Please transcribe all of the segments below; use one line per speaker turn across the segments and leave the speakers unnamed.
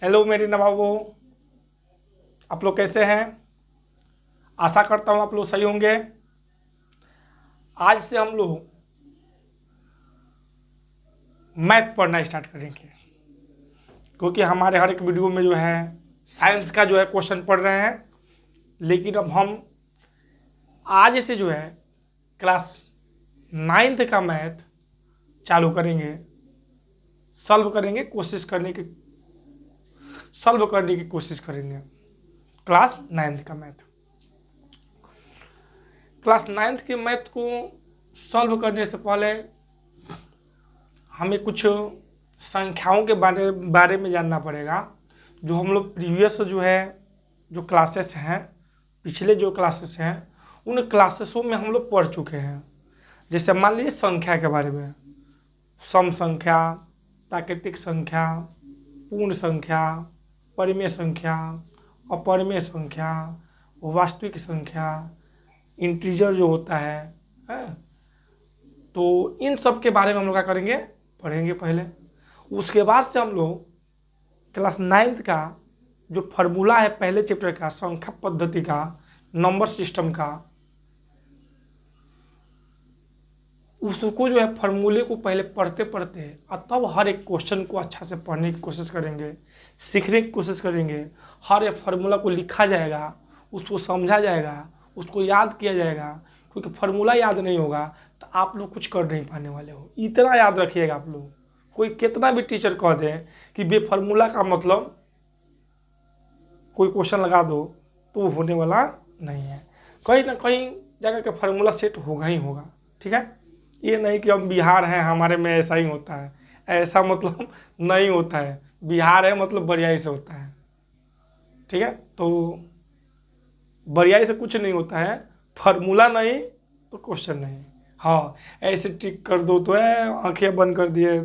Hello मेरे नवाबों, आप लोग कैसे हैं। आशा करता हूँ आप लोग सही होंगे। आज से हम लोग मैथ पढ़ना स्टार्ट करेंगे, क्योंकि हमारे हर एक वीडियो में जो है साइंस का जो है क्वेश्चन पढ़ रहे हैं। लेकिन अब हम आज से जो है क्लास 9th का मैथ चालू करेंगे, सॉल्व करने की कोशिश करेंगे। क्लास 9th का मैथ, क्लास 9th के मैथ को सॉल्व करने से पहले हमें कुछ संख्याओं के बारे में जानना पड़ेगा, जो हम लोग प्रीवियस जो क्लासेस हैं, पिछले जो क्लासेस हैं उन क्लासेसों में हम लोग पढ़ चुके हैं। जैसे मान लीजिए संख्या के बारे में, सम संख्या, प्राकृतिक संख्या, पूर्ण संख्या, परिमेय संख्या, अपरिमेय संख्या, वास्तविक संख्या, इंटीजर जो होता है। तो इन सब के बारे में हम लोग क्या करेंगे, पढ़ेंगे पहले। उसके बाद से हम लोग क्लास 9th का जो फार्मूला है पहले चैप्टर का, संख्या पद्धति का, नंबर सिस्टम का, उसको जो है फार्मूले को पहले पढ़ते पढ़ते और तब हर एक क्वेश्चन को अच्छा से पढ़ने की कोशिश करेंगे, सीखने की कोशिश करेंगे। हर एक फार्मूला को लिखा जाएगा, उसको समझा जाएगा, उसको याद किया जाएगा। क्योंकि फार्मूला याद नहीं होगा तो आप लोग कुछ कर नहीं पाने वाले हो। इतना याद रखिएगा आप लोग, कोई कितना भी टीचर कह दे कि बे फार्मूला का मतलब कोई क्वेश्चन लगा दो तो वो होने वाला नहीं है। कहीं ना कहीं जगह का फार्मूला सेट होगा ही होगा। ठीक है, ये नहीं कि हम बिहार हैं हमारे में ऐसा ही होता है, ऐसा मतलब नहीं होता है। बिहार है मतलब बढ़िया से होता है। ठीक है, तो बढ़िया से कुछ नहीं होता है, फार्मूला नहीं तो क्वेश्चन नहीं। हाँ, ऐसे टिक कर दो तो है, आंखें बंद कर दिए,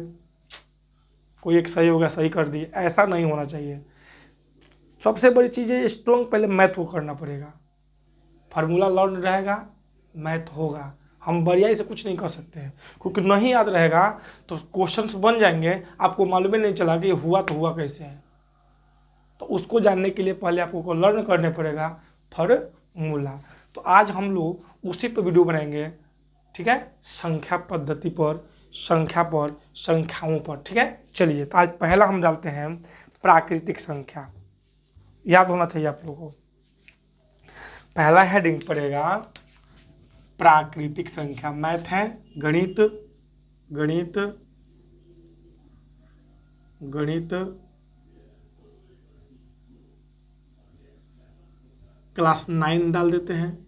कोई एक सही होगा सही कर दिए, ऐसा नहीं होना चाहिए। सबसे बड़ी चीज़ है स्ट्रॉन्ग पहले मैथ को करना पड़ेगा। फार्मूला लर्न रहेगा, मैथ होगा। हम बढ़िया से कुछ नहीं कर सकते हैं, क्योंकि नहीं याद रहेगा तो क्वेश्चंस बन जाएंगे, आपको मालूम ही नहीं चला कि हुआ तो हुआ कैसे है। तो उसको जानने के लिए पहले आपको लर्न करने पड़ेगा फार्मूला। तो आज हम लोग उसी पर वीडियो बनाएंगे। ठीक है, संख्या पद्धति पर, संख्याओं पर। ठीक है, चलिए तो आज पहला हम डालते हैं प्राकृतिक संख्या। याद होना चाहिए आप लोगों को, पहला हेडिंग पड़ेगा प्राकृतिक संख्या। मैथ है, गणित गणित गणित क्लास 9 डाल देते हैं,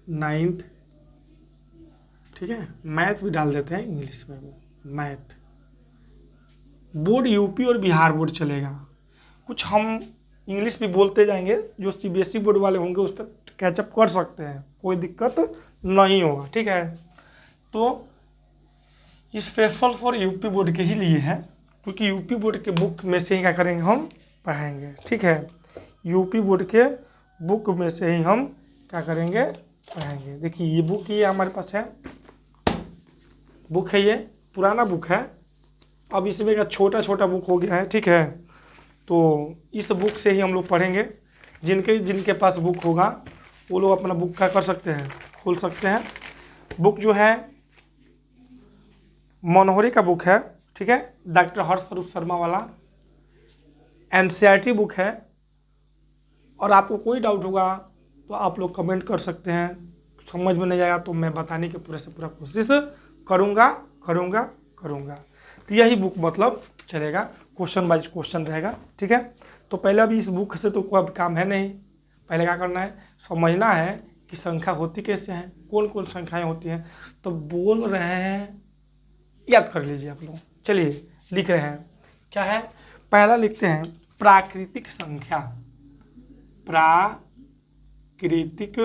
9th। ठीक है, मैथ भी डाल देते हैं इंग्लिश में भी, मैथ। बोर्ड यूपी और बिहार बोर्ड चलेगा। कुछ हम इंग्लिश भी बोलते जाएंगे, जो सीबीएसई बोर्ड वाले होंगे उस पर कैचअप कर सकते हैं, कोई दिक्कत नहीं होगा। ठीक है, तो स्पेशल फॉर यूपी बोर्ड के ही लिए है, क्योंकि यूपी बोर्ड के बुक में से ही क्या करेंगे, हम पढ़ाएंगे। ठीक है, यूपी बोर्ड के बुक में से ही हम क्या करेंगे, पढ़ाएंगे। देखिए ये बुक ये हमारे पास है, बुक है, ये पुराना बुक है, अब इसमें का छोटा छोटा बुक हो गया है। ठीक है, तो इस बुक से ही हम लोग पढ़ेंगे। जिनके पास बुक होगा वो लोग अपना बुक क्या कर सकते हैं, खोल सकते हैं। बुक जो है मनोहरी का बुक है। ठीक है, डॉक्टर हर्षस्वरूप शर्मा वाला एनसीईआरटी बुक है। और आपको कोई डाउट होगा तो आप लोग कमेंट कर सकते हैं, समझ में नहीं आया तो मैं बताने की पूरे से पूरा कोशिश करूँगा। तो यही बुक मतलब चलेगा, क्वेश्चन बाय क्वेश्चन रहेगा। ठीक है, तो पहले अभी इस बुक से तो कोई काम है नहीं, पहले क्या करना है, समझना है कि संख्या होती कैसे हैं, कौन कौन संख्याएं होती हैं। तो बोल रहे हैं, याद कर लीजिए आप लोग। चलिए लिख रहे हैं, क्या है, पहला लिखते हैं प्राकृतिक संख्या। प्राकृतिक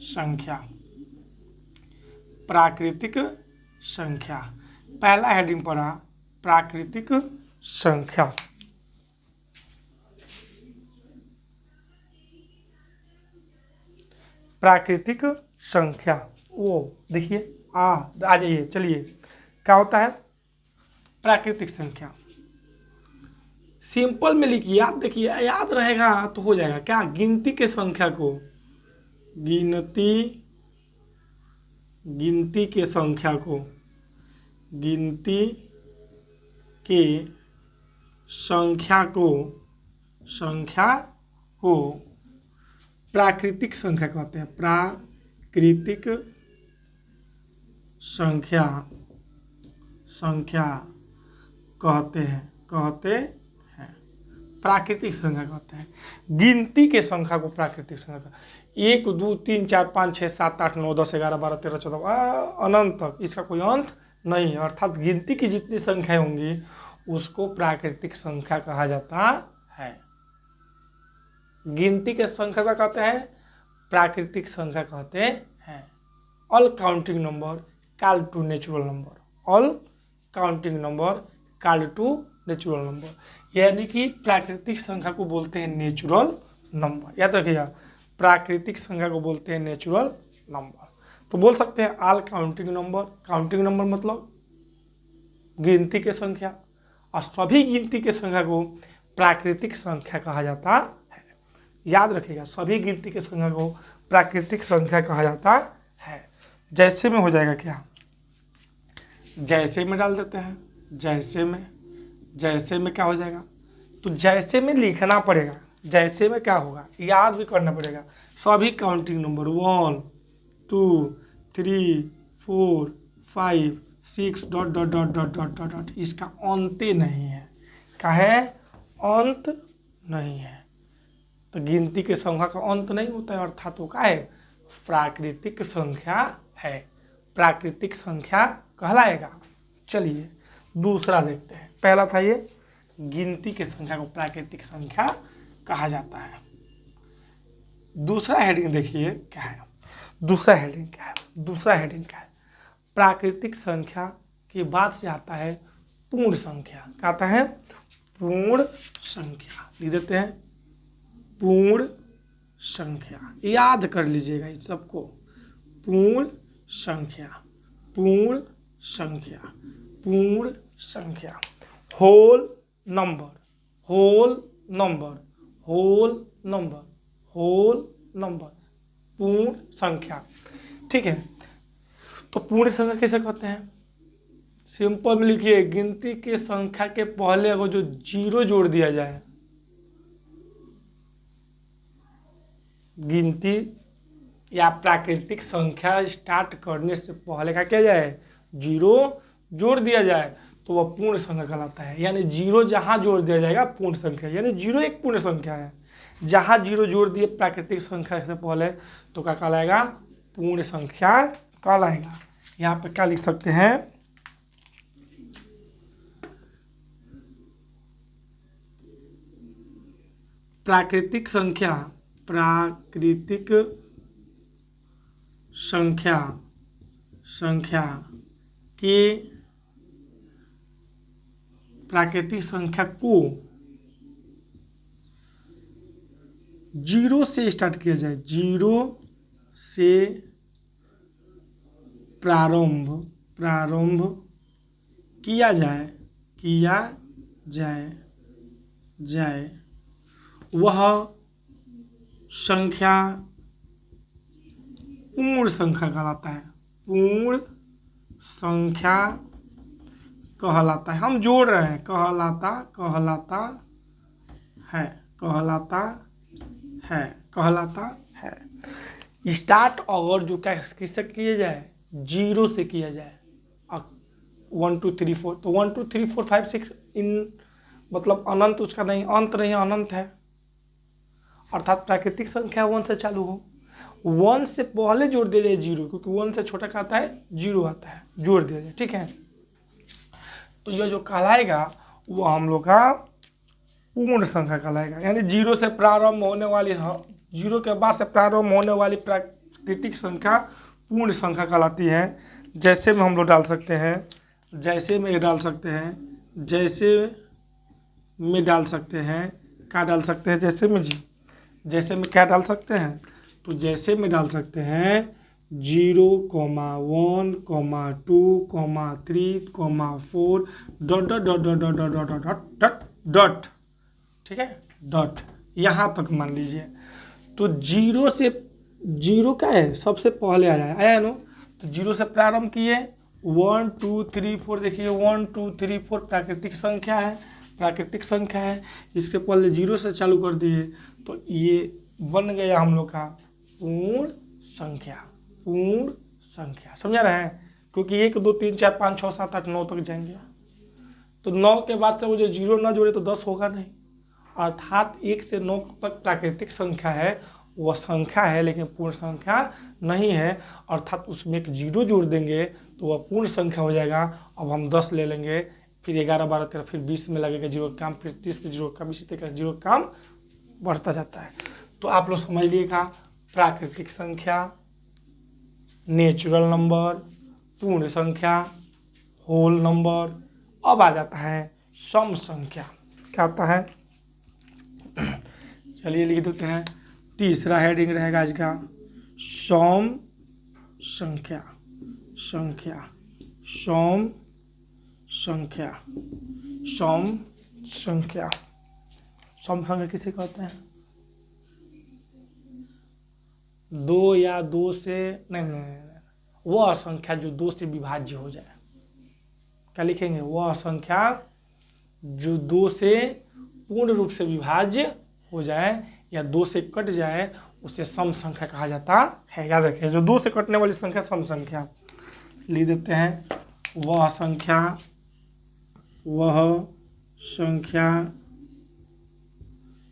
संख्या, प्राकृतिक संख्या, पहला हेडिंग पड़ा प्राकृतिक संख्या। प्राकृतिक संख्या, वो देखिए आ जाइए। चलिए क्या होता है प्राकृतिक संख्या, सिंपल में लिखिए, याद देखिए, याद रहेगा तो हो जाएगा। क्या? गिनती के संख्या को, गिनती के संख्या को, गिनती के संख्या को प्राकृतिक संख्या कहते हैं। प्राकृतिक संख्या कहते हैं। प्राकृतिक संख्या कहते हैं। गिनती के संख्या को प्राकृतिक संख्या, 1 2 3 4 5 6 7 8 9 10 11 12 13 14 अनंत तक, इसका कोई अंत नहीं है। अर्थात गिनती की जितनी संख्याएं होंगी उसको प्राकृतिक संख्या कहा जाता है। गिनती के संख्या का कहते हैं प्राकृतिक संख्या कहते हैं। All counting number called to natural number. All counting number called to natural number, यानी कि प्राकृतिक संख्या को बोलते हैं नेचुरल नंबर। याद रखिएगा, प्राकृतिक संख्या को बोलते हैं नेचुरल नंबर। तो बोल सकते हैं all counting number. Counting number मतलब गिनती के संख्या, और सभी गिनती के संख्या को प्राकृतिक संख्या कहा जाता है। याद रखिएगा, सभी गिनती के संख्या को प्राकृतिक संख्या कहा जाता है। जैसे में हो जाएगा क्या? जैसे में डाल देते हैं। जैसे में क्या हो जाएगा? तो जैसे में लिखना पड़ेगा। जैसे में क्या होगा? याद भी करना पड़ेगा। सभी counting number 1 2 3 4 5 6 dot dot dot dot dot dot dot, इसका अंत नहीं है। क्या है? अंत नहीं है। तो गिनती के संख्या का अंत नहीं होता है, अर्थात वो क्या है? प्राकृतिक संख्या है। प्राकृतिक संख्या कहलाएगा। चलिए दूसरा देखते हैं। पहला था ये, गिनती के संख्या को प्राकृतिक संख्या कहा जाता है। दूसरा हेडिंग देखिए क्या है। दूसरा हेडिंग क्या है? प्राकृतिक संख्या के बाद से आता है पूर्ण संख्या। क्या आता है? पूर्ण संख्या। लिख देते हैं पूर्ण संख्या। याद कर लीजिएगा इस सबको। पूर्ण संख्या, होल नंबर, पूर्ण संख्या। ठीक है, तो पूर्ण संख्या कैसे कहते हैं? सिंपल में लिखिए, गिनती के संख्या के पहले अगर जो 0 जोड़ दिया जाए, गिनती या प्राकृतिक संख्या स्टार्ट करने से पहले क्या किया जाए? 0 जोड़ दिया जाए तो वह पूर्ण संख्या कहलाता है। यानी 0 जहाँ जोड़ दिया जाएगा पूर्ण संख्या, यानी 0 एक पूर्ण संख्या है। जहाँ 0 जोड़ दिए प्राकृतिक संख्या से पहले तो क्या कहलाएगा? पूर्ण संख्या कहलाएगा। यहाँ पे क्या लिख सकते हैं? प्राकृतिक संख्या को 0 से स्टार्ट किया जाए। 0 से प्रारंभ किया जाए वह संख्या पूर्ण संख्या कहलाता है। पूर्ण संख्या कहलाता है। हम जोड़ रहे हैं, कहलाता है। स्टार्ट अगर जो क्या किससे किया जाए? 0 से किया जाए। 1 2 3 4, तो 1 2 3 4 5 6 इन मतलब अनंत उसका नहीं, अंत नहीं, अनंत है। अर्थात प्राकृतिक संख्या 1 से चालू हो। 1 से पहले जोड़ दिया जाए 0, क्योंकि 1 से छोटा क्या आता है? 0 आता है। जोड़ दिया जाए, ठीक है। तो यह जो कहलाएगा वो हम लोग का पूर्ण संख्या कहलाएगा। यानी 0 से प्रारंभ होने वाली, 0 के बाद से प्रारंभ होने वाली प्राकृतिक संख्या पूर्ण संख्या कहलाती है। जैसे में हम लोग डाल सकते हैं, जैसे में डाल सकते हैं, क्या डाल सकते हैं? जैसे में जी, जैसे में क्या डाल सकते हैं? तो जैसे में डाल सकते हैं 0, 1, 2, 3, 4 dot dot dot dot dot dot dot dot dot dot. ठीक है, डॉट यहाँ तक मान लीजिए। तो जीरो से, जीरो क्या है सबसे पहले आया ना, तो जीरो से प्रारंभ किए 1 2 3 4, देखिए 1 2 3 4 प्राकृतिक संख्या है, प्राकृतिक संख्या है, इसके पहले जीरो से चालू कर दिए तो ये बन गया हम लोग का पूर्ण संख्या, पूर्ण संख्या, समझा रहे हैं? क्योंकि 1 2 3 4 5 6 7 8 9 तक जाएंगे, तो 9 के बाद से वो जो जीरो ना जोड़े तो 10 होगा नहीं, अर्थात 1 से 9 तक प्राकृतिक संख्या है, वह संख्या है लेकिन पूर्ण संख्या नहीं है, अर्थात उसमें एक जीरो जोड़ देंगे तो वह पूर्ण संख्या हो जाएगा। अब हम 10 ले लेंगे, फिर 11 12 13 फिर 20 में लगेगा जीरो का काम, फिर 30 में जीरो का काम, इसी तरीके से जीरो का काम बढ़ता जाता है। तो आप लोग समझ लीजिएगा, प्राकृतिक संख्या, नेचुरल नंबर, पूर्ण संख्या, होल नंबर। अब आ जाता है सम संख्या। क्या आता है? चलिए लिख देते हैं, तीसरा हेडिंग रहेगा आज का सम संख्या, संख्या, सम संख्या, सम संख्या। सम संख्या किसे कहते हैं? दो या दो से नहीं, वह संख्या जो दो से विभाज्य हो जाए। क्या लिखेंगे? वह संख्या जो दो से पूर्ण रूप से विभाज्य हो जाए या दो से कट जाए, उसे सम संख्या कहा जाता है। याद रखिए, जो दो से कटने वाली संख्या सम संख्या। लिख देते हैं, वह संख्या, वह संख्या,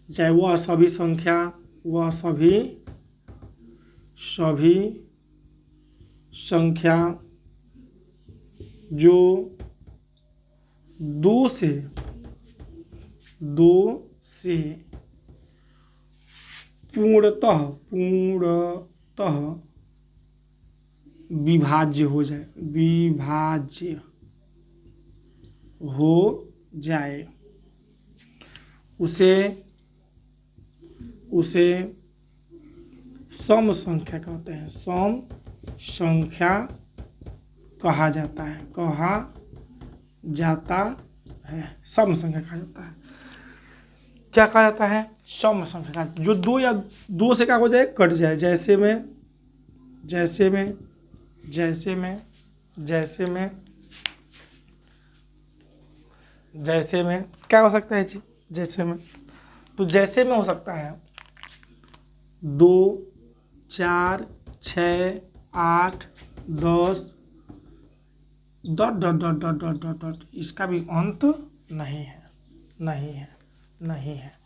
चाहे वह सभी संख्या, वह सभी संख्या जो दो से पूर्णतः विभाज्य हो जाए, विभाज्य हो जाए, उसे सम संख्या कहते हैं, सम संख्या कहा जाता है, सम संख्या कहा जाता है। क्या कहा जाता है? सम संख्या। जो दो या दो से क्या हो जाए? कट जाए। जैसे में क्या हो सकता है जी? जैसे में, तो जैसे में हो सकता है 2 4 6 8 10 dot dot dot dot dot dot dot, इसका भी अंत नहीं है।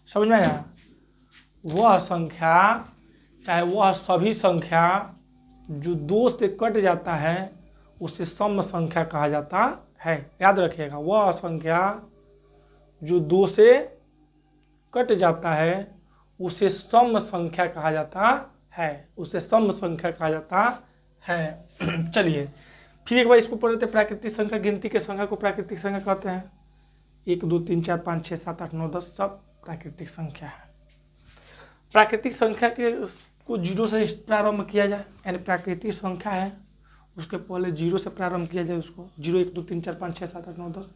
समझ में आया? वह संख्या, चाहे वह सभी संख्या जो दो से कट जाता है, उसे सम संख्या कहा जाता है। याद रखिएगा, वह संख्या जो दो से कट जाता है, उसे सम संख्या कहा जाता है, उसे सम संख्या कहा जाता है। चलिए फिर एक बार इसको पढ़ लेते हैं। प्राकृतिक संख्या, गिनती के संख्या को प्राकृतिक संख्या कहते हैं। 1 2 3 4 5 6 7 8 9 10 सब प्राकृतिक संख्या है। प्राकृतिक संख्या के को जीरो से प्रारंभ किया जाए, यानी प्राकृतिक संख्या है उसके पहले जीरो से प्रारंभ किया जाए, उसको 0 1 2 3 4 5 6 7 8 9 10,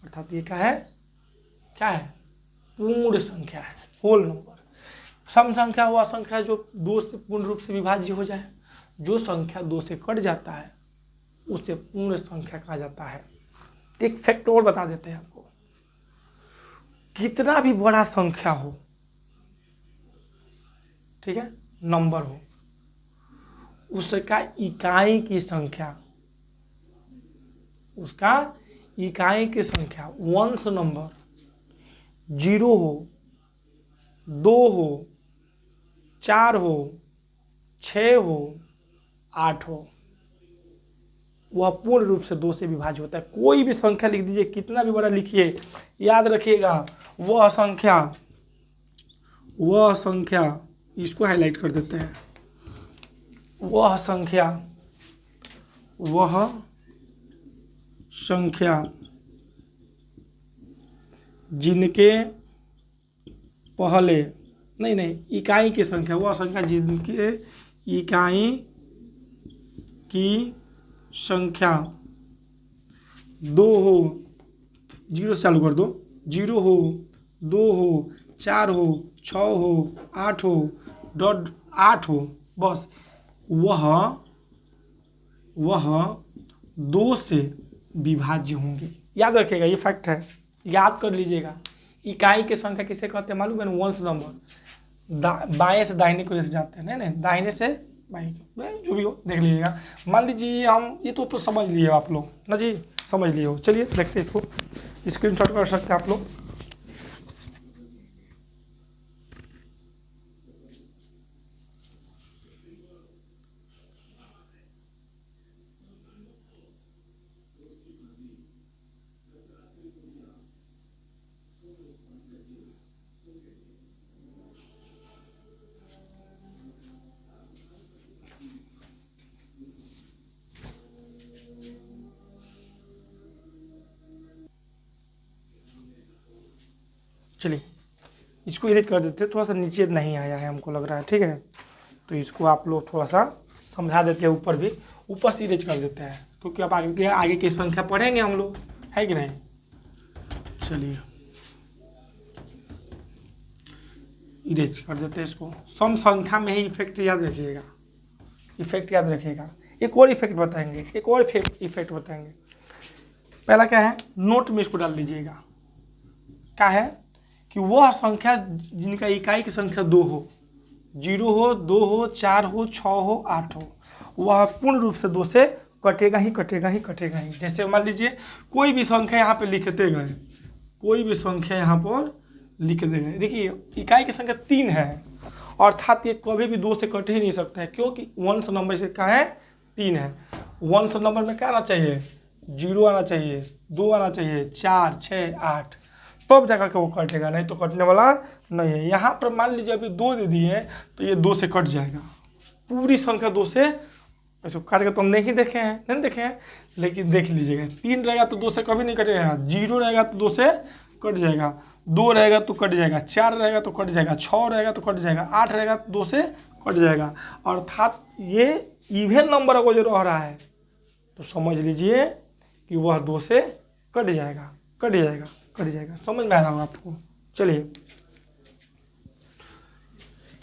अर्थात ये क्या है? पूर्ण संख्या है, होल नंबर। सम संख्या वह संख्या जो दो से पूर्ण रूप से विभाज्य हो जाए। जो संख्या दो से कट जाता है उसे पूर्ण संख्या कहा जाता है। एक फैक्ट और बता देते हैं आपको, कितना भी बड़ा संख्या हो, ठीक है, नंबर हो, उसका इकाई की संख्या, वंश नंबर 0 हो, 2 हो, 4 हो, 6 हो, 8 हो, वह पूर्ण रूप से 2 से विभाज्य होता है। कोई भी संख्या लिख दीजिए, कितना भी बड़ा लिखिए, याद रखिएगा वह संख्या, इसको हाईलाइट कर देते हैं, वह संख्या जिनके पहले इकाई की संख्या, वह संख्या जिनके इकाई की संख्या 2 हो, 0 से चालू कर दो, 0 हो, 2 हो, 4 हो, 6 हो, 8 हो, डॉट 8 हो, बस वह 2 से विभाज्य होंगे। याद रखिएगा, ये फैक्ट है, याद कर लीजिएगा। इकाई की संख्या किसे कहते हैं मालूम है? वंश नंबर। बाएं से दाहिने को जैसे जाते हैं, नहीं दाहिने से बाएं को, जो भी हो देख लीजिएगा। मान लीजिए हम ये तो समझ लिए आप लोग ना जी, समझ लिए हो। चलिए देखते हैं इसको, स्क्रीनशॉट कर सकते हैं आप लोग। चलिए इसको इरेज कर देते हैं, थोड़ा सा नीचे नहीं आया है हमको लग रहा है, ठीक है। तो इसको आप लोग थोड़ा सा समझा देते हैं, ऊपर भी ऊपर से इरेज कर देते हैं, क्योंकि अब आगे की संख्या पढ़ेंगे हम लोग, है कि नहीं। चलिए इरेज कर देते हैं इसको। सम संख्या में ही इफेक्ट याद रखिएगा, इफेक्ट याद रखिएगा। एक और इफेक्ट बताएंगे, एक और इफेक्ट बताएंगे। पहला क्या है, नोट में इसको डाल दीजिएगा। क्या है कि वह संख्या जिनका इकाई की संख्या 2 हो, 0 हो, 2 हो, 4 हो, 6 हो, 8 हो, वह पूर्ण रूप से 2 से कटेगा ही कटेगा ही कटेगा ही। जैसे मान लीजिए कोई भी संख्या यहाँ पे लिखते गए, कोई भी संख्या यहाँ पर लिख दे गए। देखिए इकाई की संख्या 3 है, अर्थात ये कभी भी 2 से कट ही नहीं सकता है, क्योंकि वंश नंबर से क्या है, 3 है। वंश नंबर में क्या आना चाहिए, 0 आना चाहिए, 2 आना चाहिए, 4, 6, 8, तब जाकर के वो कटेगा, नहीं तो कटने वाला नहीं है। यहाँ पर मान लीजिए अभी 2 दे दिए तो ये 2 से कट जाएगा, पूरी संख्या 2 से। अच्छा काट के तो हम नहीं देखे हैं, नहीं देखे हैं, लेकिन देख लीजिएगा। 3 रहेगा तो 2 से कभी नहीं कटेगा, 0 रहेगा तो 2 से कट जाएगा, 2 रहेगा तो कट जाएगा, 4 रहेगा तो कट जाएगा, 6 रहेगा तो कट जाएगा, 8 रहेगा तो 2 से कट जाएगा। अर्थात ये इवन नंबर अगर जो रह रहा है तो समझ लीजिए कि वह 2 से कट जाएगा, कट जाएगा, कट जाएगा। समझ में आ रहा होगा आपको। चलिए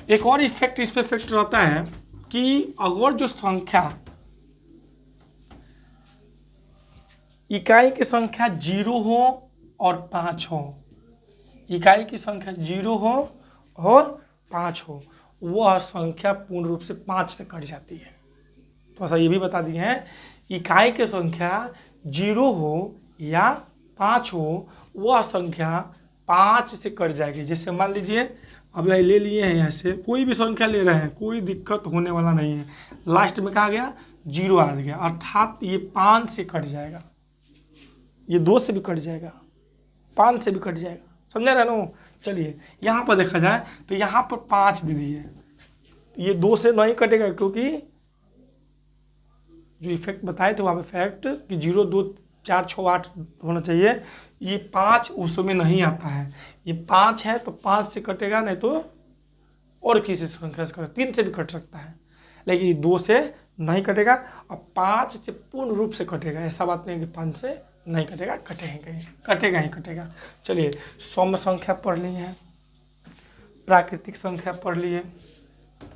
एक और इफेक्ट इस पे इफेक्ट रहता है कि अगर जो संख्या इकाई की संख्या 0 हो और 5 हो, इकाई की संख्या 0 हो और 5 हो, वह संख्या पूर्ण रूप से 5 से कट जाती है। तो ऐसा ये भी बता दिए हैं, इकाई की संख्या 0 हो या 5 हो, वह संख्या 5 से कट जाएगी। जैसे मान लीजिए अब ले लिए हैं, यहाँ से कोई भी संख्या ले रहे हैं, कोई दिक्कत होने वाला नहीं है। लास्ट में कहा गया 0 आ गया, अर्थात ये 5 से कट जाएगा, ये 2 से भी कट जाएगा, 5 से भी कट जाएगा। समझा रहे ना। चलिए यहाँ पर देखा जाए तो यहाँ पर 5 दे दिए, ये 2 से नहीं कटेगा, क्योंकि जो इफेक्ट बताए थे वहाँ पे फैक्ट कि 0, 2, 4, 6, 8 होना चाहिए, ये 5 उसमें नहीं आता है। ये 5 है तो 5 से कटेगा, नहीं तो और किसी संख्या से कटेगा, 3 से भी कट सकता है, लेकिन ये 2 से नहीं कटेगा। और 5 से पूर्ण रूप से कटेगा, ऐसा बात नहीं कि 5 से नहीं कटेगा, कटेगा कटेगा ही कटेगा। चलिए सम संख्या पढ़ लिए हैं, प्राकृतिक संख्या पढ़ लिए,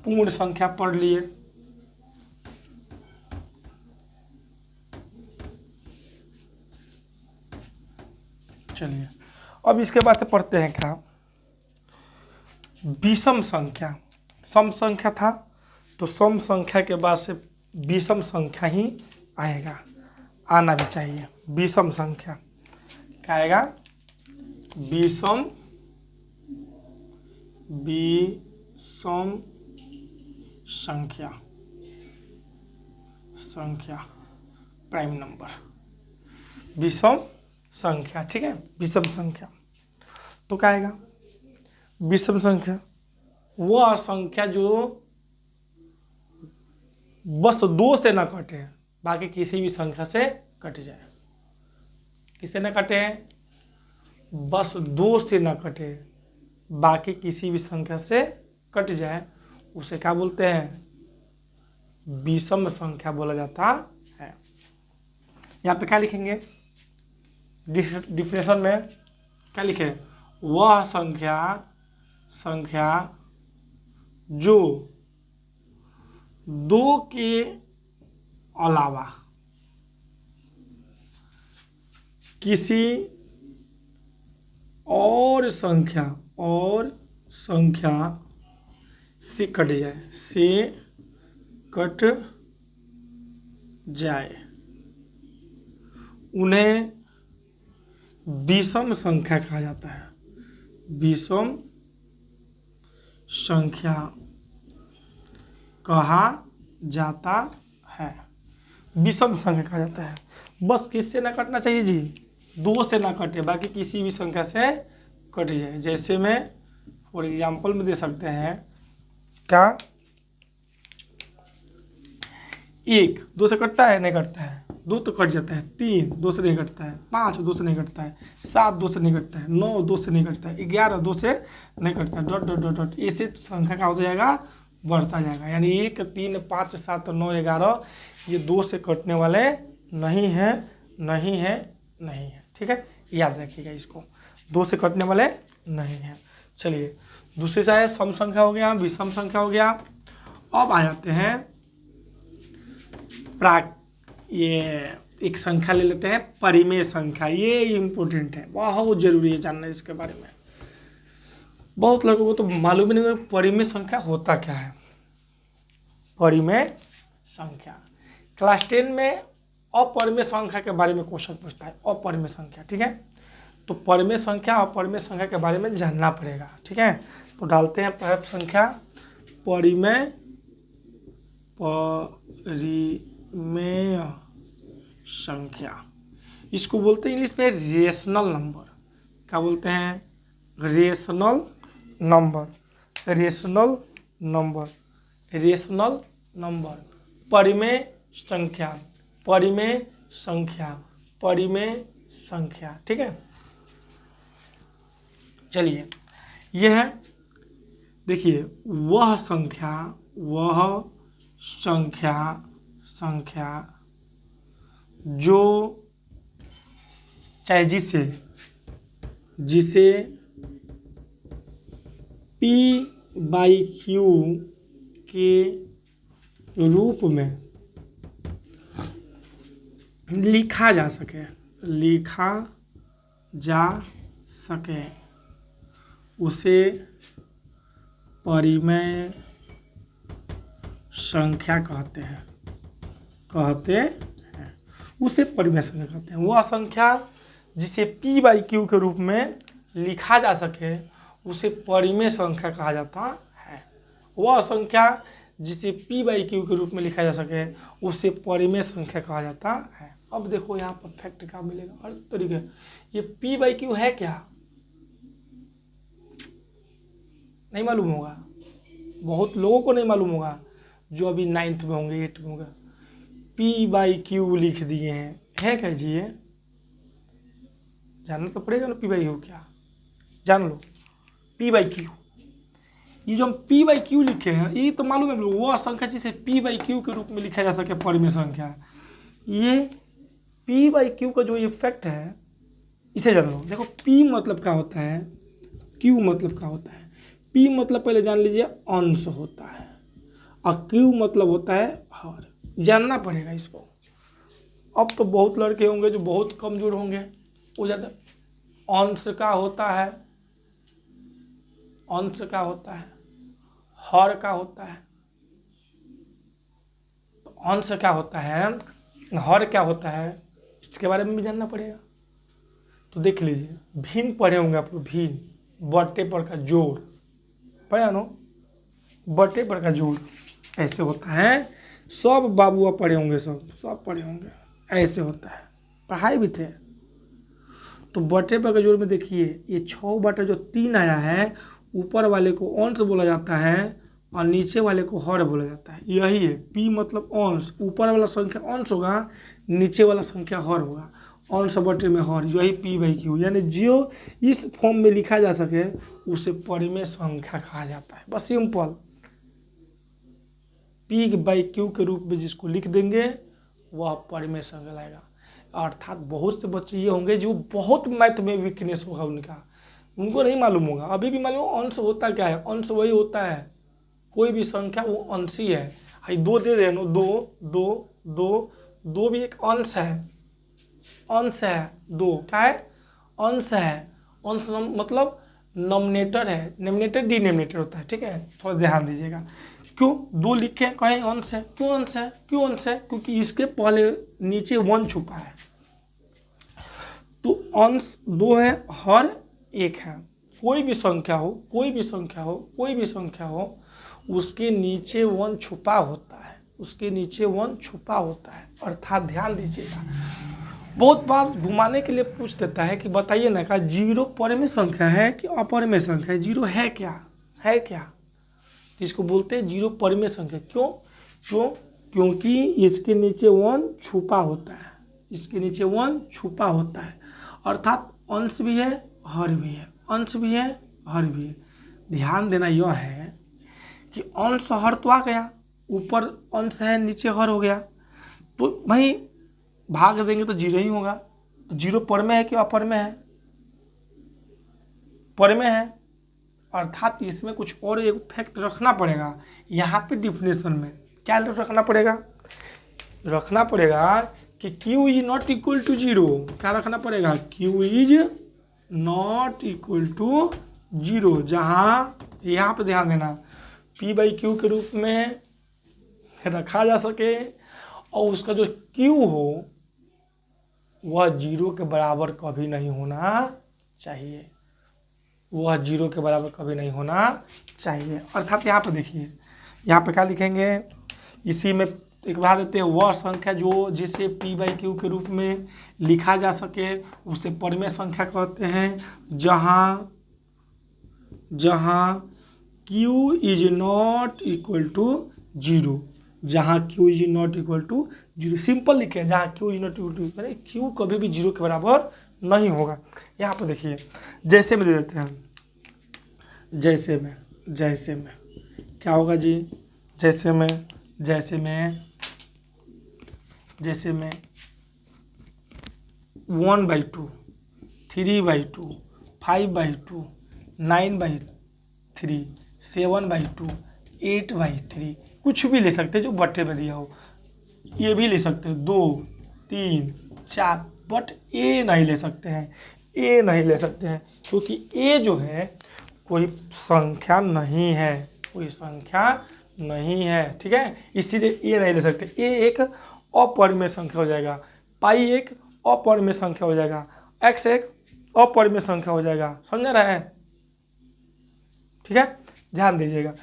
पूर्ण संख्या पढ़ लिए। चलिए अब इसके बाद से पढ़ते हैं क्या, विषम संख्या। सम संख्या था तो सम संख्या के बाद से विषम संख्या ही आएगा, आना भी चाहिए। विषम संख्या क्या आएगा, विषम संख्या, संख्या प्राइम नंबर, विषम संख्या, ठीक है। विषम संख्या तो क्या आएगा, विषम संख्या वह संख्या जो बस 2 से ना कटे, बाकी किसी भी संख्या से कट जाए। किससे ना कटे, बस 2 से ना कटे, बाकी किसी भी संख्या से कट जाए, उसे क्या बोलते हैं, विषम संख्या बोला जाता है। यहाँ पे क्या लिखेंगे, डिफिनेशन में क्या लिखे, वह संख्या जो 2 के अलावा किसी और संख्या से कट जाए उन्हें विषम संख्या कहा जाता है। विषम संख्या कहा जाता है। विषम संख्या कहा जाता है। बस किससे ना कटना चाहिए जी? 2 से ना कटे, बाकी किसी भी संख्या से कट जाए। जैसे में फॉर एग्जाम्पल में दे सकते हैं क्या, 1 2 से कटता है? नहीं कटता है। 2 तो कट जाता है। 3 2 से नहीं कटता है। 5 2 से नहीं कटता है। 7 2 से नहीं कटता है। 9 2 से नहीं कटता है। 11 2 से नहीं कटता है। डॉट डॉट डॉट डॉट ऐसे संख्या का हो जाएगा, बढ़ता जाएगा। यानी 1 3 5 7 9 11 ये 2 से कटने वाले नहीं है। ठीक है, याद रखिएगा इसको, 2 से कटने वाले नहीं है। चलिए, दूसरी चाहे सम संख्या हो गया, विषम संख्या हो गया। अब आ जाते हैं ये एक संख्या ले लेते हैं, परिमेय संख्या। ये इम्पोर्टेंट है, बहुत जरूरी है जानना इसके बारे में। बहुत लोगों को तो मालूम ही नहीं है परिमेय संख्या होता क्या है। परिमेय संख्या क्लास 10 में अपरिमेय संख्या के बारे में क्वेश्चन पूछता है। अपरिमेय संख्या, ठीक है। तो परिमेय संख्या और अपरिमेय संख्या के बारे में जानना पड़ेगा, ठीक है। तो डालते हैं पहले संख्या, परिमेय संख्या। इसको बोलते हैं इंग्लिश में रेशनल नंबर। क्या बोलते हैं? Rational number. परिमेय संख्या, ठीक है। चलिए, यह है, देखिए, वह संख्या जो चाहे जिसे P/Q के रूप में लिखा जा सके उसे परिमेय संख्या कहते हैं। उसे परिमेय संख्या कहते हैं। वह संख्या जिसे P/Q के रूप में लिखा जा सके उसे परिमेय संख्या कहा जाता है। वह संख्या जिसे P/Q के रूप में लिखा जा सके उसे परिमेय संख्या कहा जाता है। अब देखो यहाँ पर फैक्ट क्या मिलेगा, हर तरीके। ये P/Q है क्या? नहीं मालूम होगा, बहुत लोगों को नहीं मालूम होगा, जो अभी 9th में होंगे, 8th में होंगे। P/Q लिख दिए हैं, है क्या जी? ये जानना तो पड़ेगा ना, P/Q क्या, जान लो। P/Q, ये जो हम P/Q लिखे हैं, ये तो मालूम है लोग, वो संख्या जिसे P/Q के रूप में लिखा जा सके परिमेय संख्या। ये P/Q का जो इफेक्ट है इसे जान लो। देखो, P मतलब क्या होता है, Q मतलब क्या होता है। P मतलब पहले जान लीजिए अंश होता है, और Q मतलब होता है हर। जानना पड़ेगा इसको। अब तो बहुत लड़के होंगे जो बहुत कमजोर होंगे, वो ज़्यादा अंश का होता है, हर का होता है। तो अंश क्या होता है, हर क्या होता है, इसके बारे में भी जानना पड़ेगा। तो देख लीजिए, भिन्न पढ़े होंगे आप लोग। भिन्न बट्टे पर का जोड़ पढ़े नो, बट्टे पर का जोड़ ऐसे होता है। सब बाबुआ पढ़े होंगे, सब पढ़े होंगे, ऐसे होता है, पढ़ाई भी थे। तो बट्टे पर का जोड़ में देखिए, ये 6/3 आया है, ऊपर वाले को अंश बोला जाता है और नीचे वाले को हर बोला जाता है। यही है P मतलब अंश। ऊपर वाला संख्या अंश होगा, नीचे वाला संख्या हर होगा। अंश बटे में हर, यही P/Q। यानी जो इस फॉर्म में लिखा जा सके उसे परिमेय संख्या कहा जाता है। बस सिंपल, P/Q के रूप में जिसको लिख देंगे वह परिमेय संख्या लाएगा। अर्थात बहुत से बच्चे ये होंगे जो बहुत मैथ में वीकनेस होगा उनका, उनको नहीं मालूम होगा। अभी भी मालूम अंश होता क्या है, अंश वही होता है, कोई भी संख्या वो अंशी है। भाई 2 दे रहे दो दो दो, 2 भी एक अंश है, अंश है, 2 क्या है, अंश है। अंश मतलब नॉमिनेटर है, नॉमिनेटर डिनोमिनेटर होता है, ठीक है, थोड़ा ध्यान दीजिएगा। क्यों 2 लिखे कहें अंश है, क्यों अंश है, क्यों अंश है, क्योंकि इसके पहले नीचे 1 छुपा है। तो अंश 2 है, हर 1 है। कोई भी संख्या हो, कोई भी संख्या हो, कोई भी संख्या हो, उसके नीचे 1 छुपा होता है, उसके नीचे 1 छुपा होता है। अर्थात ध्यान दीजिएगा, बहुत बार घुमाने के लिए पूछ देता है कि बताइए ना, का 0 परिमेय संख्या है कि अपरिमेय संख्या है, 0 है क्या, है क्या, इसको बोलते हैं 0 परिमेय संख्या। क्यों क्यों, क्योंकि इसके नीचे 1 छुपा होता है, इसके नीचे 1 छुपा होता है। अर्थात अंश भी है, हर भी है, अंश भी है, हर भी है। ध्यान देना यह है कि अंश हर तो आ गया, ऊपर अंश है, नीचे हर हो गया, तो भाई भाग देंगे तो 0 ही होगा। तो 0 परिमेय है कि अपरिमेय है, परिमेय है। अर्थात इसमें कुछ और एक फैक्ट रखना पड़ेगा यहाँ पे डिफिनेशन में। क्या रखना पड़ेगा, रखना पड़ेगा कि q is not equal to 0। क्या रखना पड़ेगा, q is not equal to 0, जहाँ यहाँ पे ध्यान देना p/q के रूप में रखा जा सके और उसका जो q हो वह 0 के बराबर कभी नहीं होना चाहिए, वह 0 के बराबर कभी नहीं होना चाहिए। अर्थात यहाँ पे देखिए, यहाँ पे क्या लिखेंगे, इसी में एक बता देते हैं, वह संख्या जो जिसे p/q के रूप में लिखा जा सके उसे परिमेय संख्या कहते हैं, जहाँ जहाँ q is not equal to 0, जहाँ q is not equal to 0। Simple लिखे, जहाँ q is not equal to, यानी q कभी भी 0 के बराबर नहीं होगा। यहाँ पर देखिए, जैसे में दे देते हैं, जैसे में क्या होगा जी, जैसे में 1/2, 3/2, 5/2, 9/3, 7/2, 8/3, कुछ भी ले सकते हैं जो बट्टे में दिया हो, ये भी ले सकते हैं 2, 3, 4, बट ए नहीं ले सकते हैं, ए नहीं ले सकते हैं, क्योंकि ए जो है कोई संख्या नहीं है, कोई संख्या नहीं है, ठीक है, इसीलिए ए नहीं ले सकते। ए एक अपरिमेय संख्या हो जाएगा, पाई एक अपरिमेय संख्या हो जाएगा, एक्स एक अपरिमेय संख्या हो जाएगा, समझ रहे हैं, ठीक है, ध्यान दीजिएगा,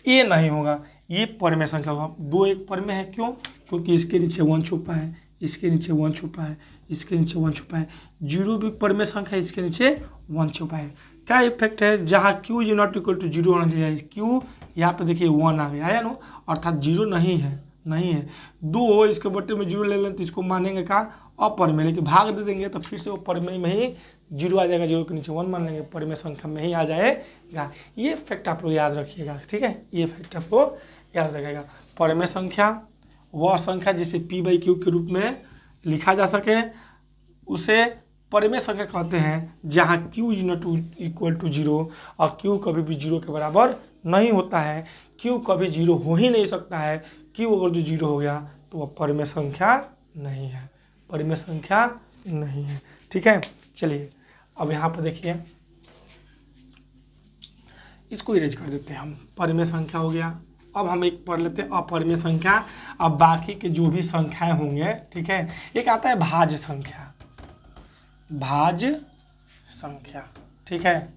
ए नहीं होगा, ये परिमेय संख्या होगा। 2 एक परिमेय है, क्यों, क्योंकि इसके नीचे 1 छुपा है, इसके नीचे 1 छुपा है, इसके नीचे 1 छुपा है। 0 भी परिमेय संख्या है, इसके नीचे 1 छुपा है। क्या इफेक्ट है, जहाँ q is not equal to 0 होना चाहिए, q यहाँ पे देखिए 1 आ गया है ना, अर्थात 0 नहीं है, नहीं है। 2 इसके बट्टे में 0 ले लें तो इसको मानेंगे का अपरिमेय, लेकिन भाग दे देंगे तो फिर से वो परिमेय में ही 0 आ जाएगा, 0 के नीचे 1 मान लेंगे, परिमेय संख्या में ही आ जाएगा। ये फैक्ट आप लोग याद रखिएगा, ठीक है, ये फैक्ट आपको याद रखिएगा। परिमेय संख्या वह संख्या जिसे p/q के रूप में लिखा जा सके उसे परिमेय संख्या कहते हैं, जहाँ q is not equal to 0 और q कभी भी 0 के बराबर नहीं होता है, q कभी 0 हो ही नहीं सकता है। q अगर जो 0 हो गया तो वह परिमेय संख्या नहीं है, परिमेय संख्या नहीं है, ठीक है। चलिए अब यहाँ पर देखिए, इसको इरेज कर देते हैं हम, परिमेय संख्या हो गया। अब हम एक पढ़ लेते हैं अपरिमेय संख्या। अब बाकी के जो भी संख्याएं होंगे, ठीक है, एक आता है भाज्य संख्या, भाज्य संख्या, ठीक है।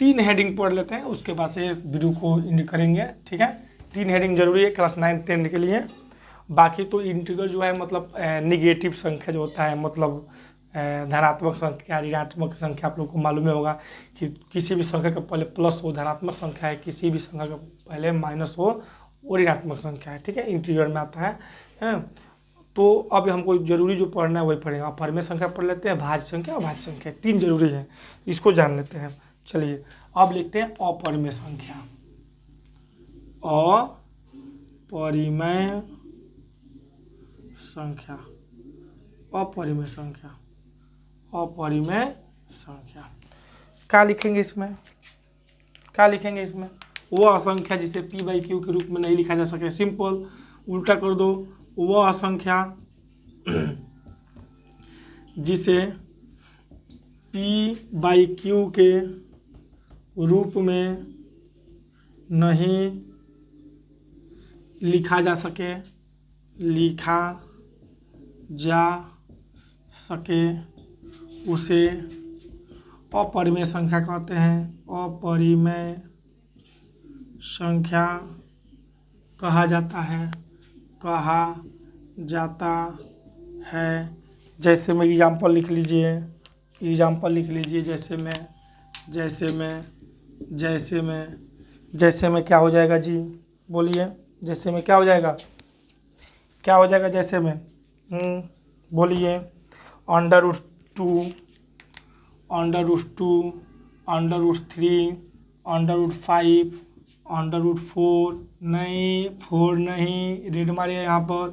तीन हेडिंग पढ़ लेते हैं, उसके बाद से वीडियो को एंड करेंगे, ठीक है। 3 हेडिंग जरूरी है क्लास 9 10 के लिए। बाकी तो इंटीग्रल जो है मतलब निगेटिव संख्या जो होता है, मतलब धनात्मक संख्या ऋणात्मक संख्या, आप लोग को मालूम ही होगा कि किसी भी संख्या का पहले प्लस हो धनात्मक संख्या है, किसी भी संख्या का पहले माइनस हो वो ऋणात्मक संख्या है, ठीक है, इंटीग्रल में आता है। तो अब हमको जरूरी जो पढ़ना है वही पढ़ेगा। अपरिमेय संख्या पढ़ लेते हैं, भाज्य संख्या और भाज्य संख्या, 3 जरूरी है, इसको जान लेते हैं। चलिए अब लिखते हैं अपरिमेय संख्या। अपरिमेय संख्या, अपरिमेय संख्या, अपरिमेय संख्या। क्या लिखेंगे इसमें, क्या लिखेंगे इसमें? वह संख्या जिसे p बाई क्यू के रूप में नहीं लिखा जा सके। सिंपल, उल्टा कर दो, वह संख्या जिसे p बाई क्यू के रूप में नहीं लिखा जा सके, लिखा जा सके उसे अपरिमेय संख्या कहते हैं। अपरिमेय संख्या कहा जाता है, कहा जाता है। जैसे में एग्जाम्पल लिख लीजिए, एग्जाम्पल लिख लीजिए। जैसे में क्या हो जाएगा जी, बोलिए। जैसे में क्या हो जाएगा, क्या हो जाएगा जैसे में? बोलिए। √2, √2, √3, √5, √4। नहीं, 4 नहीं, रेड मारिए यहाँ पर।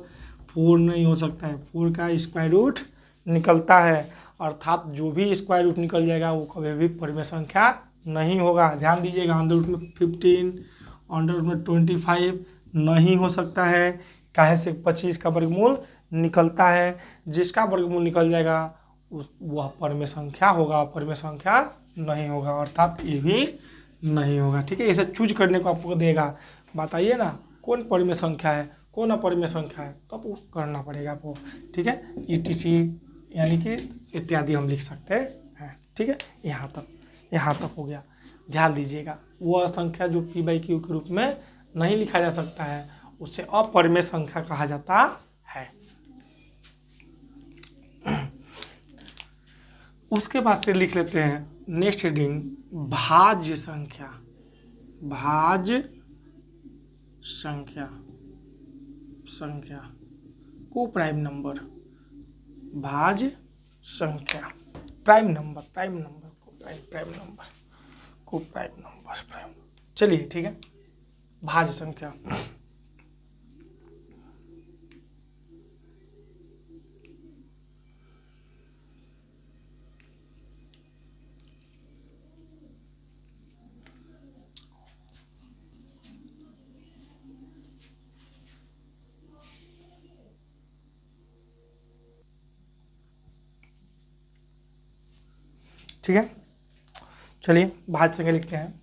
4 नहीं हो सकता है, 4 का स्क्वायर रूट निकलता है, अर्थात जो भी स्क्वायर रूट निकल जाएगा वो कभी भी परिमेय संख्या नहीं होगा। ध्यान दीजिएगा, अंडर रूट में 15, अंडर रूट में 25 नहीं हो सकता है। काहे से 25 का वर्गमूल निकलता है, जिसका वर्गमूल निकल जाएगा वह परिमेय संख्या होगा, परिमेय संख्या नहीं होगा, अर्थात ये भी नहीं होगा। ठीक है, इसे चूज करने को आपको देगा, बताइए ना कौन परिमेय संख्या है, कौन अपरिमेय संख्या है, तो आपको करना पड़ेगा आपको। ठीक है, ETC यानी कि इत्यादि हम लिख सकते हैं। ठीक है, यहाँ तक हो गया। ध्यान दीजिएगा, वह संख्या जो p बाई क्यू के रूप में नहीं लिखा जा सकता है उसे अपरिमेय संख्या कहा जाता है। उसके बाद से लिख लेते हैं नेक्स्ट हेडिंग, भाज्य संख्या। भाज्य संख्या, संख्या को प्राइम नंबर, भाज्य संख्या, प्राइम नंबर को प्राइम नंबर। चलिए ठीक है, भाज्य संख्या। ठीक है, चलिए भाज्य संख्या लिखते हैं।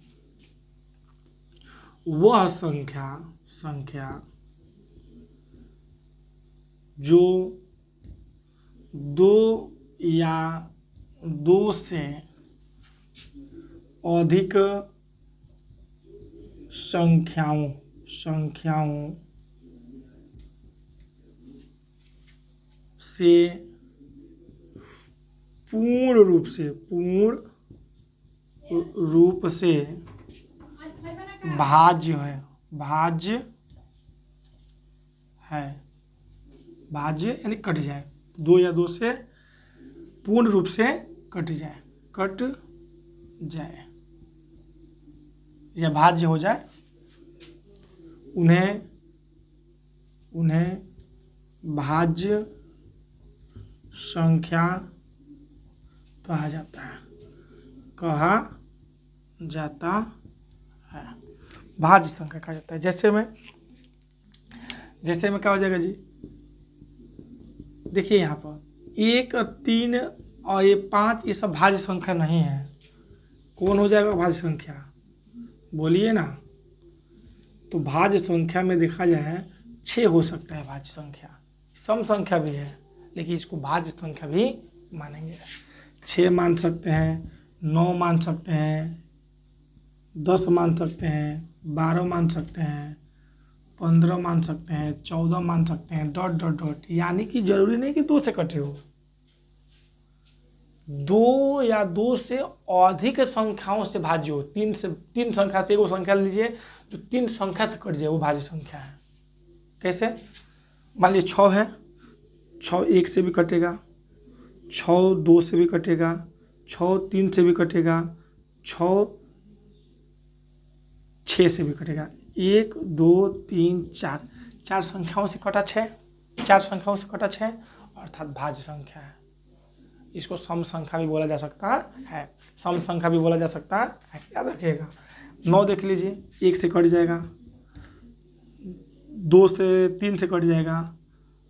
वह संख्या जो 2 या 2 से अधिक संख्याओं से पूर्ण रूप से भाज्य यानी कट जाए, 2 या 2 से पूर्ण रूप से कट जाए या भाज्य हो जाए, उन्हें भाज्य संख्या कहा जाता है, भाज्य संख्या कहा जाता है। जैसे में क्या हो जाएगा जी, देखिए यहाँ पर 1, 3 और ये 5 ये सब भाज्य संख्या नहीं है। कौन हो जाएगा भाज्य संख्या, बोलिए ना? तो भाज्य संख्या में देखा जाए 6 हो सकता है भाज्य संख्या, सम संख्या भी है, लेकिन इसको भाज्य संख्या भी मानेंगे। 6 मान सकते हैं, 9 मान सकते हैं, 10 मान सकते हैं, 12 मान सकते हैं, 15 मान सकते हैं, 14 मान सकते हैं, ... यानी कि जरूरी नहीं कि 2 से कटे हो। 2 या 2 से अधिक संख्याओं से भाज्य हो। 3 संख्या से एगो संख्या लीजिए जो 3 संख्या से कट जाए, वो भाज्य संख्या है। कैसे? मान लीजिए 6 है, 6 1 से भी कटेगा, 6 2 से भी कटेगा, 6 3 से भी कटेगा, 6 6 से भी कटेगा। 1 2 3 4 संख्याओं से कटा 6, 4 संख्याओं से कटा 6 अर्थात भाज्य संख्या है। इसको सम संख्या भी बोला जा सकता है, सम संख्या भी बोला जा सकता है, याद रखिएगा। 9 देख लीजिए, 1 से कट जाएगा, 2 से 3 से कट जाएगा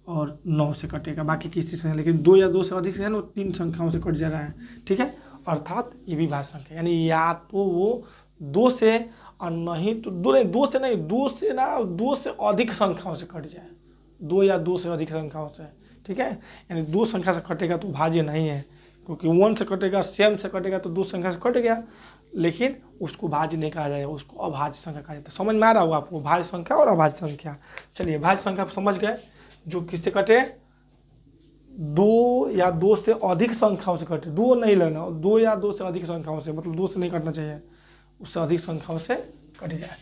और 9 से कटेगा, बाकी किसी से नहीं। लेकिन 2 या 2 से अधिक से है ना, 3 संख्याओं से कट जा रहा है, ठीक है। अर्थात ये भी भाज्य संख्या, यानी या तो वो 2 से और नहीं तो 2 से नहीं, 2 से अधिक संख्याओं से कट जाए, 2 या 2 से अधिक संख्याओं से, ठीक है। यानी 2 संख्या से कटेगा तो भाज्य नहीं है, क्योंकि 1 से कटेगा, सेम से कटेगा तो 2 संख्या से कट गया, लेकिन उसको भाज्य नहीं कहा जाएगा, उसको अभाज्य संख्या कहा जाता है। समझ में आ रहा होगा आपको, भाज्य संख्या और अभाज्य संख्या। चलिए भाज्य संख्या समझ गए, जो किससे कटे, 2 या 2 से अधिक संख्याओं से कटे, 2 नहीं लेना, 2 या 2 से अधिक संख्याओं से, मतलब 2 से नहीं कटना चाहिए, उससे अधिक संख्याओं से कट जाए।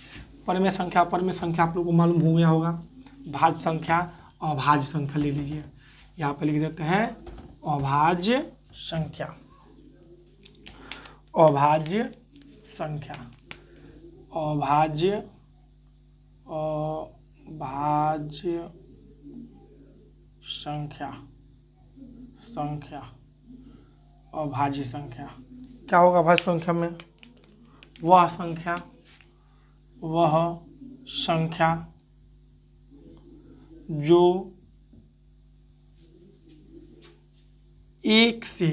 परमेय संख्या आप लोगों को मालूम हो गया होगा। भाज्य संख्या, अभाज्य संख्या ले लीजिए, यहाँ पे लिख देते हैं अभाज्य संख्या, अभाज्य संख्या, अभाज्य संख्या, अभाज्य संख्या। क्या होगा अभाज्य संख्या में? वह संख्या जो एक से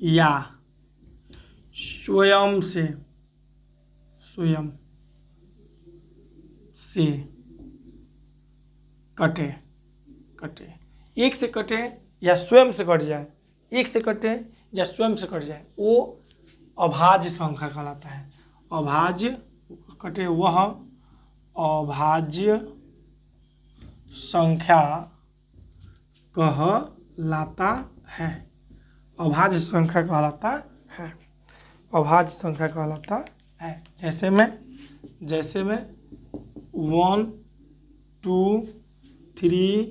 या स्वयं से कटे, एक से कटे या स्वयं से कट जाए, एक से कटे या स्वयं से कट जाए, वो अभाज्य संख्या कहलाता है। अभाज्य कटे वह अभाज्य संख्या कहलाता है, अभाज्य संख्या कहलाता है, अभाज्य संख्या कहलाता है। जैसे में 1 2 3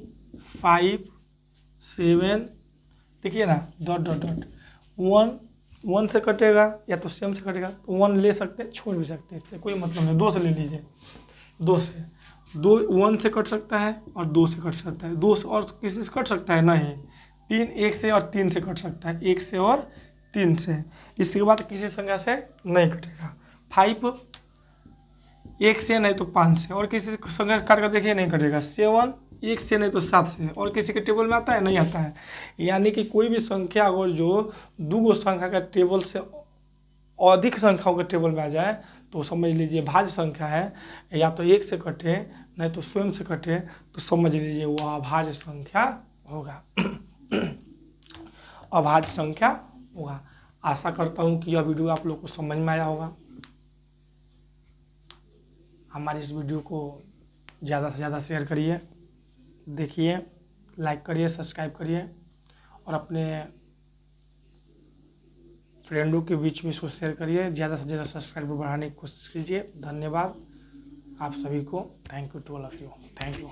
5 7, देखिए ना, डॉट 1 से कटेगा या तो सेम से कटेगा, तो 1 ले सकते हैं, छोड़ भी सकते हैं, इससे कोई मतलब नहीं। 2 से ले लीजिए, 1 से कट सकता है और 2 से कट सकता है, 2 से और किसी से कट सकता है नहीं, 1 से और 3 से कट सकता है, 1 से और 3 से, इसके बाद किसी संख्या से नहीं कटेगा। 5 1 से नहीं तो 5 से, और किसी संख्या काट कर देखिए नहीं कटेगा। 7 1 से नहीं तो 7 से, और किसी के टेबल में आता है, नहीं आता है। यानी कि कोई भी संख्या अगर जो 2 संख्या का टेबल से अधिक संख्याओं के टेबल में आ जाए तो समझ लीजिए भाज्य संख्या है, या तो 1 से कटे नहीं तो स्वयं से कटे, तो समझ लीजिए वो अभाज्य संख्या होगा, अभाज्य संख्या होगा। आशा करता हूँ कि यह वीडियो आप लोग को समझ में आया होगा। हमारी इस वीडियो को ज़्यादा से ज़्यादा शेयर करिए, देखिए, लाइक करिए, सब्सक्राइब करिए और अपने फ्रेंडों के बीच में इसको शेयर करिए। ज़्यादा से ज़्यादा सब्सक्राइबर बढ़ाने की कोशिश कीजिए। धन्यवाद आप सभी को। Thank you to all of you. Thank you.